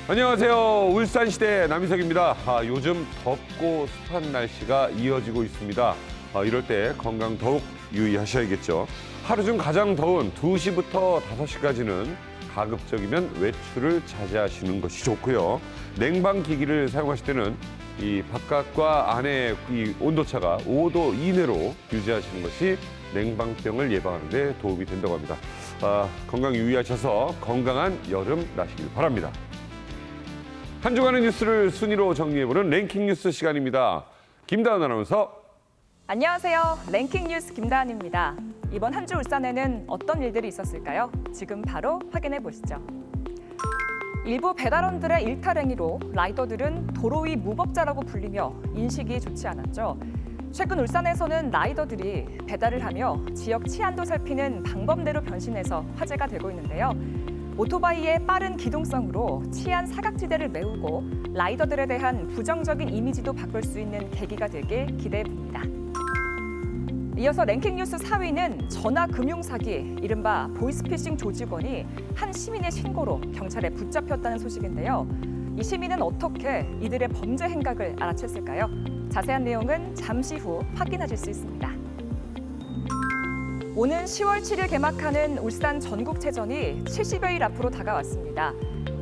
안녕하세요. 울산시대 남희석입니다. 요즘 덥고 습한 날씨가 이어지고 있습니다. 이럴 때 건강 더욱 유의하셔야겠죠. 하루 중 가장 더운 2시부터 5시까지는 가급적이면 외출을 자제하시는 것이 좋고요. 냉방기기를 사용하실 때는 이 바깥과 안의 이 온도차가 5도 이내로 유지하시는 것이 냉방병을 예방하는 데 도움이 된다고 합니다. 건강 유의하셔서 건강한 여름 나시길 바랍니다. 한 주간의 뉴스를 순위로 정리해보는 랭킹 뉴스 시간입니다. 김다은 아나운서. 안녕하세요. 랭킹 뉴스 김다은입니다. 이번 한 주 울산에는 어떤 일들이 있었을까요? 지금 바로 확인해 보시죠. 일부 배달원들의 일탈 행위로 라이더들은 도로 위 무법자라고 불리며 인식이 좋지 않았죠. 최근 울산에서는 라이더들이 배달을 하며 지역 치안도 살피는 방법대로 변신해서 화제가 되고 있는데요. 오토바이의 빠른 기동성으로 치안 사각지대를 메우고 라이더들에 대한 부정적인 이미지도 바꿀 수 있는 계기가 되길 기대해 봅니다. 이어서 랭킹 뉴스 4위는 전화 금융 사기, 이른바 보이스피싱 조직원이 한 시민의 신고로 경찰에 붙잡혔다는 소식인데요. 이 시민은 어떻게 이들의 범죄 행각을 알아챘을까요? 자세한 내용은 잠시 후 확인하실 수 있습니다. 오는 10월 7일 개막하는 울산 전국체전이 70여일 앞으로 다가왔습니다.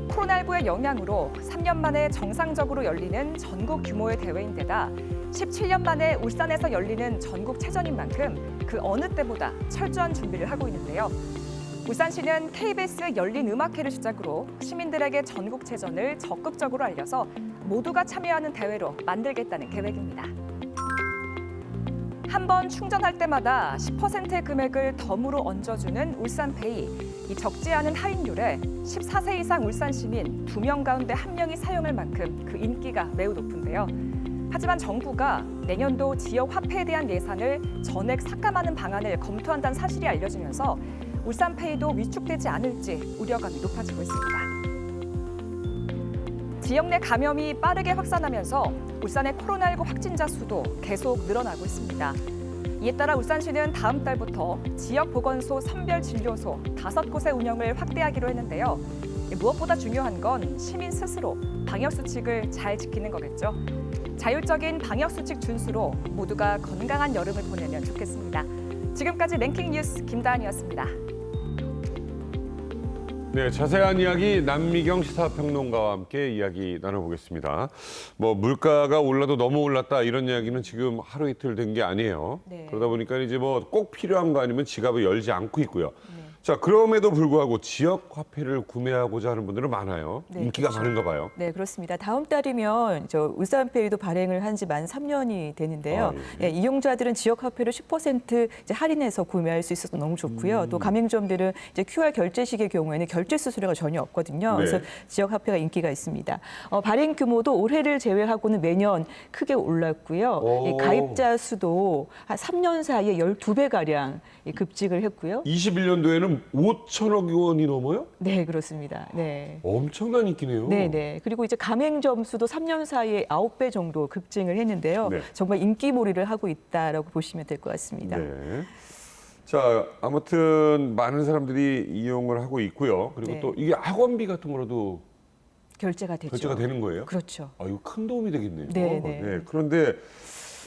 코로나19의 영향으로 3년 만에 정상적으로 열리는 전국 규모의 대회인데다 17년 만에 울산에서 열리는 전국체전인 만큼 그 어느 때보다 철저한 준비를 하고 있는데요. 울산시는 KBS 열린 음악회를 시작으로 시민들에게 전국체전을 적극적으로 알려서 모두가 참여하는 대회로 만들겠다는 계획입니다. 한 번 충전할 때마다 10%의 금액을 덤으로 얹어주는 울산페이. 이 적지 않은 할인율에 14세 이상 울산 시민 2명 가운데 1명이 사용할 만큼 그 인기가 매우 높은데요. 하지만 정부가 내년도 지역 화폐에 대한 예산을 전액 삭감하는 방안을 검토한다는 사실이 알려지면서 울산페이도 위축되지 않을지 우려감이 높아지고 있습니다. 지역 내 감염이 빠르게 확산하면서 울산의 코로나19 확진자 수도 계속 늘어나고 있습니다. 이에 따라 울산시는 다음 달부터 지역 보건소 선별 진료소 5곳의 운영을 확대하기로 했는데요. 무엇보다 중요한 건 시민 스스로 방역수칙을 잘 지키는 거겠죠. 자율적인 방역수칙 준수로 모두가 건강한 여름을 보내면 좋겠습니다. 지금까지 랭킹 뉴스 김다은이었습니다. 네, 자세한 이야기 남미경 시사평론가와 함께 이야기 나눠보겠습니다. 물가가 올라도 너무 올랐다 이런 이야기는 지금 하루 이틀 된 게 아니에요. 네. 그러다 보니까 이제 꼭 필요한 거 아니면 지갑을 열지 않고 있고요. 자, 그럼에도 불구하고 지역 화폐를 구매하고자 하는 분들은 많아요. 네, 인기가 그렇죠. 많은가 봐요. 네, 그렇습니다. 다음 달이면 울산페이도 발행을 한 지 만 3년이 되는데요. 예. 이용자들은 지역 화폐를 10% 이제 할인해서 구매할 수 있어서 너무 좋고요. 또 가맹점들은 이제 QR 결제식의 경우에는 결제 수수료가 전혀 없거든요. 네. 그래서 지역 화폐가 인기가 있습니다. 발행 규모도 올해를 제외하고는 매년 크게 올랐고요. 이 가입자 수도 한 3년 사이에 12배 가량 급증을 했고요. 21년도에는 5천억 원이 넘어요? 네, 그렇습니다. 네. 엄청난 인기네요. 네. 그리고 이제 가맹점 수도 3년 사이에 9배 정도 급증을 했는데요. 네. 정말 인기몰이를 하고 있다라고 보시면 될 것 같습니다. 네. 자, 아무튼 많은 사람들이 이용을 하고 있고요. 그리고 네. 또 이게 학원비 같은 거라도 결제가 되죠. 결제가 되는 거예요? 그렇죠. 이거 큰 도움이 되겠네요. 네. 그런데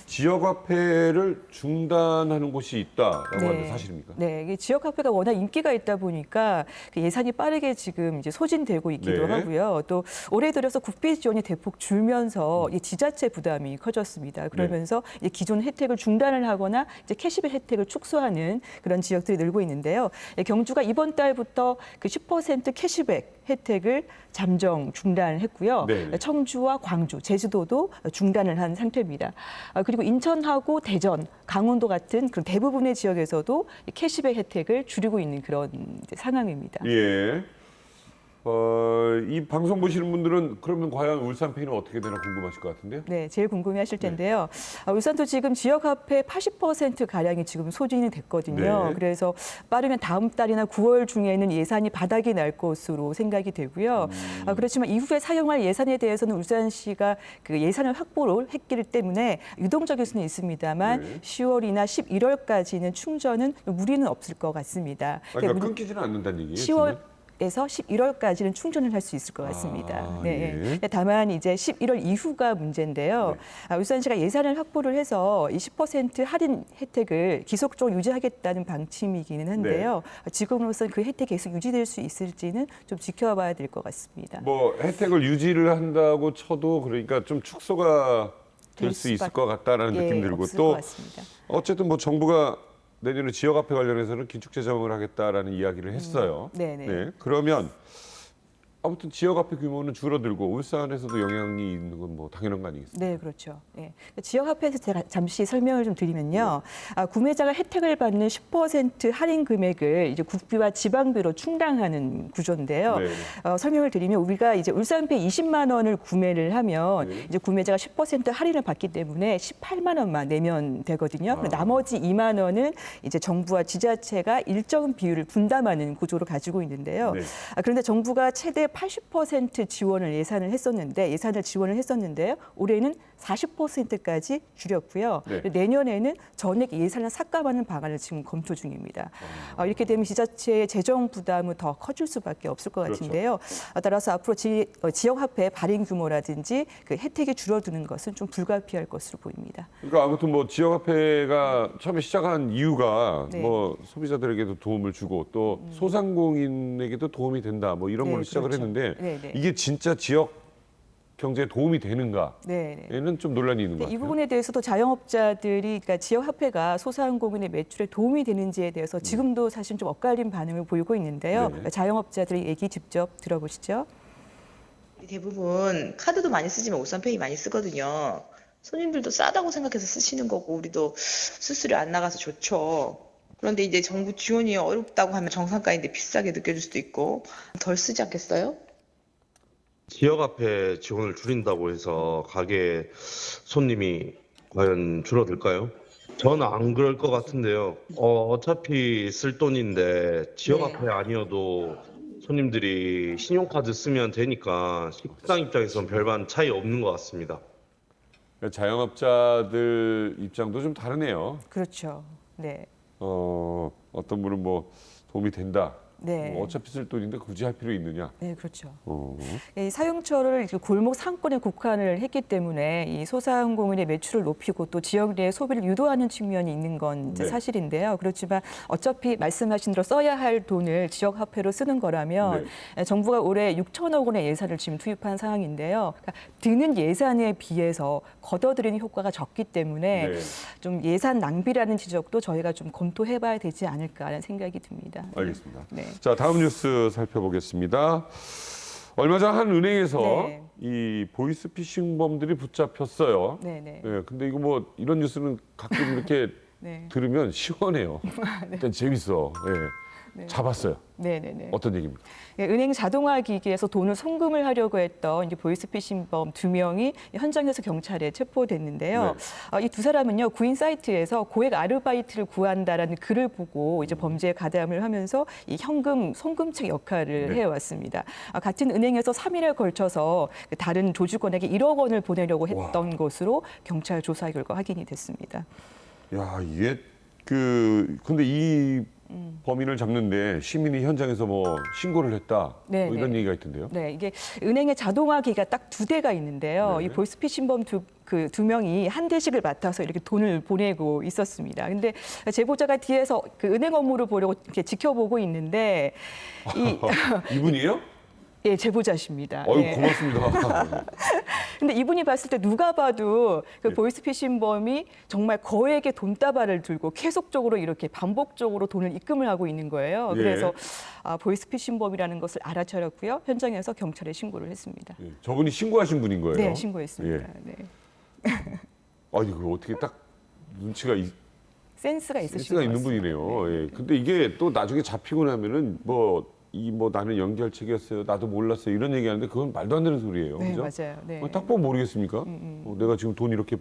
지역화폐를 중단하는 곳이 있다라고 하는 사실입니까? 네, 이게 지역 화폐가 워낙 인기가 있다 보니까 그 예산이 빠르게 지금 이제 소진되고 있기도 네. 하고요. 또 올해 들어서 국비 지원이 대폭 줄면서 이 지자체 부담이 커졌습니다. 그러면서 이제 기존 혜택을 중단을 하거나 이제 캐시백 혜택을 축소하는 그런 지역들이 늘고 있는데요. 경주가 이번 달부터 그 10% 캐시백 혜택을 잠정 중단했고요. 네. 청주와 광주, 제주도도 중단을 한 상태입니다. 그리고 인천하고 대전, 강원도 같은 그런 대부분의 지역에서도 캐시백 혜택을 줄이고 있는 그런 이제 상황입니다. 예. 이 방송 보시는 분들은 그러면 과연 울산페이는 어떻게 되나 궁금하실 것 같은데요. 네, 제일 궁금해하실 텐데요. 울산도 지금 지역화폐 80% 가량이 지금 소진이 됐거든요. 네. 그래서 빠르면 다음 달이나 9월 중에는 예산이 바닥이 날 것으로 생각이 되고요. 그렇지만 이후에 사용할 예산에 대해서는 울산시가 그 예산을 확보를 했기 때문에 유동적일 수는 있습니다만 네. 10월이나 11월까지는 충전은 무리는 없을 것 같습니다. 그러니까 끊기지는 않는다는 얘기예요. 10월 에서 11월까지는 충전을 할 수 있을 것 같습니다. 아, 네. 예. 다만 이제 11월 이후가 문제인데요. 울산시가 예산을 확보를 해서 이 10% 할인 혜택을 기속적으로 유지하겠다는 방침이기는 한데요. 지금으로서는 그 혜택이 계속 유지될 수 있을지는 좀 지켜봐야 될 것 같습니다. 뭐 혜택을 유지를 한다고 쳐도 그러니까 좀 축소가 될 수 있을 것 같다라는 느낌 들고 없을 또 것 같습니다. 어쨌든 뭐 정부가 내년에 지역화폐 관련해서는 긴축 재정을 하겠다라는 이야기를 했어요. 네네. 네. 그러면 아무튼 지역화폐 규모는 줄어들고 울산에서도 영향이 있는 건 뭐 당연한 거 아니겠습니까? 네, 그렇죠. 네. 지역화폐에서 제가 잠시 설명을 좀 드리면요. 구매자가 혜택을 받는 10% 할인 금액을 이제 국비와 지방비로 충당하는 구조인데요. 네. 설명을 드리면 우리가 이제 울산페 20만 원을 구매를 하면 이제 구매자가 10% 할인을 받기 때문에 18만 원만 내면 되거든요. 그리고 나머지 2만 원은 이제 정부와 지자체가 일정 비율을 분담하는 구조로 가지고 있는데요. 네. 그런데 정부가 최대 80% 예산을 지원을 했었는데요. 올해는 40%까지 줄였고요. 네. 내년에는 전액 예산을 삭감하는 방안을 지금 검토 중입니다. 이렇게 되면 지자체의 재정 부담은 더 커질 수밖에 없을 것 그렇죠. 같은데요. 따라서 앞으로 지역화폐 발행 규모라든지 그 혜택이 줄어드는 것은 좀 불가피할 것으로 보입니다. 그러니까 아무튼 뭐 지역화폐가 처음에 시작한 이유가 네. 뭐 소비자들에게도 도움을 주고 또 소상공인에게도 도움이 된다 뭐 이런 네, 걸로 시작을 그렇죠. 했는데 네, 네. 이게 진짜 지역 경제에 도움이 되는가에는 네. 네. 좀 논란이 있는 것 이 같아요. 부분에 대해서도 자영업자들이 그러니까 지역화폐가 소상공인의 매출에 도움이 되는지에 대해서 지금도 사실 좀 엇갈린 반응을 보이고 있는데요. 네. 자영업자들의 얘기 직접 들어보시죠. 대부분 카드도 많이 쓰지만 울산페이 많이 쓰거든요. 손님들도 싸다고 생각해서 쓰시는 거고 우리도 수수료 안 나가서 좋죠. 그런데 이제 정부 지원이 어렵다고 하면 정상가인데 비싸게 느껴질 수도 있고 덜 쓰지 않겠어요? 지역화폐 지원을 줄인다고 해서 가게 손님이 과연 줄어들까요? 저는 안 그럴 것 같은데요. 어차피 쓸 돈인데 지역화폐 아니어도 손님들이 신용카드 쓰면 되니까 식당 입장에서는 별반 차이 없는 것 같습니다. 그러니까 자영업자들 입장도 좀 다르네요. 그렇죠. 네. 어떤 분은 뭐 도움이 된다. 네. 뭐 어차피 쓸 돈인데 굳이 할 필요 있느냐. 네, 그렇죠. 어. 이 사용처를 이렇게 골목 상권에 국한을 했기 때문에 이 소상공인의 매출을 높이고 또 지역 내의 소비를 유도하는 측면이 있는 건 이제 네. 사실인데요. 그렇지만 어차피 말씀하신 대로 써야 할 돈을 지역 화폐로 쓰는 거라면 정부가 올해 6천억 원의 예산을 지금 투입한 상황인데요. 그러니까 드는 예산에 비해서 걷어들이는 효과가 적기 때문에 네. 좀 예산 낭비라는 지적도 저희가 좀 검토해봐야 되지 않을까라는 생각이 듭니다. 알겠습니다. 네. 자, 다음 뉴스 살펴보겠습니다. 얼마 전 한 은행에서 네. 이 보이스피싱범들이 붙잡혔어요. 네네. 네, 근데 이거 뭐 이런 뉴스는 가끔 이렇게 네. 들으면 시원해요. 일단 재밌어. 네. 잡았어요. 네네네. 어떤 얘기입니까? 은행 자동화 기기에서 돈을 송금을 하려고 했던 이제 보이스피싱범 2명이 현장에서 경찰에 체포됐는데요. 이 두 사람은요 구인 사이트에서 고액 아르바이트를 구한다라는 글을 보고 이제 범죄에 가담을 하면서 이 현금 송금책 역할을 해왔습니다. 같은 은행에서 3일에 걸쳐서 다른 조직원에게 1억 원을 보내려고 했던 것으로 경찰 조사 결과 확인이 됐습니다. 야, 이게 근데 이 범인을 잡는데 시민이 현장에서 뭐 신고를 했다. 네, 뭐 이런 네. 얘기가 있던데요. 네, 이게 은행의 자동화 기기가 딱 2대가 있는데요. 네. 이 보이스피싱범 두 명이 한 대씩을 맡아서 이렇게 돈을 보내고 있었습니다. 근데 제보자가 뒤에서 그 은행 업무를 보려고 이렇게 지켜보고 있는데 이분이에요? 예, 제보자십니다. 어유 예. 고맙습니다. 근데 이분이 봤을 때 누가 봐도 그 네. 보이스피싱범이 정말 거액의 돈다발을 들고 계속적으로 이렇게 반복적으로 돈을 입금을 하고 있는 거예요. 예. 그래서 보이스피싱범이라는 것을 알아차렸고요. 현장에서 경찰에 신고를 했습니다. 예, 저분이 신고하신 분인 거예요? 네, 신고했습니다. 예. 네. 아니 그 어떻게 딱 눈치가 센스가 있으신 센스가 것 있는 같습니다. 분이네요. 예. 근데 이게 또 나중에 잡히고 나면은 뭐 나는 연결책이었어요. 나도 몰랐어요. 이런 얘기하는데 그건 말도 안 되는 소리예요. 네, 그죠? 맞아요. 네. 딱 보면 모르겠습니까? 내가 지금 돈 이렇게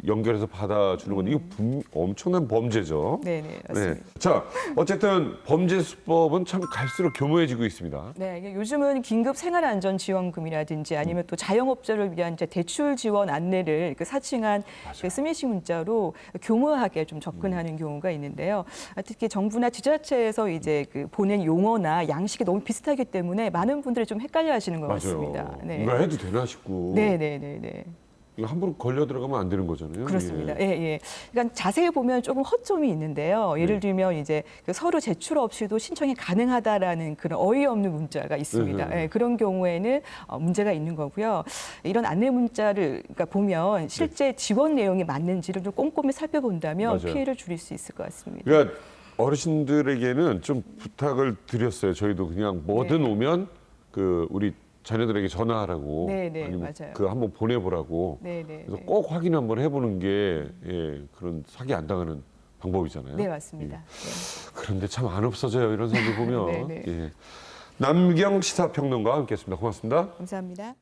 연결해서 받아주는 건데 이거 엄청난 범죄죠. 네, 네, 맞습니다. 자, 어쨌든 범죄 수법은 참 갈수록 교모해지고 있습니다. 네, 이게 요즘은 긴급 생활안전지원금이라든지 아니면 또 자영업자를 위한 이제 대출 지원 안내를 그 사칭한 그 스매싱 문자로 교모하게 좀 접근하는 경우가 있는데요. 특히 정부나 지자체에서 이제 그 보낸 용어나 내용이나 양식이 너무 비슷하기 때문에 많은 분들이 좀 헷갈려하시는 것 맞아요. 같습니다. 네. 이거 해도 되나 싶고. 네. 이거 함부로 걸려 들어가면 안 되는 거잖아요. 그렇습니다. 예. 예. 그러니까 자세히 보면 조금 허점이 있는데요. 예를 들면 이제 그 서류 제출 없이도 신청이 가능하다라는 그런 어이없는 문자가 있습니다. 예, 그런 경우에는 문제가 있는 거고요. 이런 안내 문자를 그러니까 보면 실제 지원 내용이 맞는지를 좀 꼼꼼히 살펴본다면 맞아요. 피해를 줄일 수 있을 것 같습니다. 그러니까 어르신들에게는 좀 부탁을 드렸어요. 저희도 그냥 뭐든 오면 그 우리 자녀들에게 전화하라고 네, 아니면 맞아요. 그 한번 보내보라고. 네. 그래서 꼭 확인 한번 해보는 게 그런 사기 안 당하는 방법이잖아요. 네, 맞습니다. 예. 그런데 참 안 없어져요. 이런 사람들 보면. 네. 예. 남경 시사평론가와 함께했습니다. 고맙습니다. 감사합니다.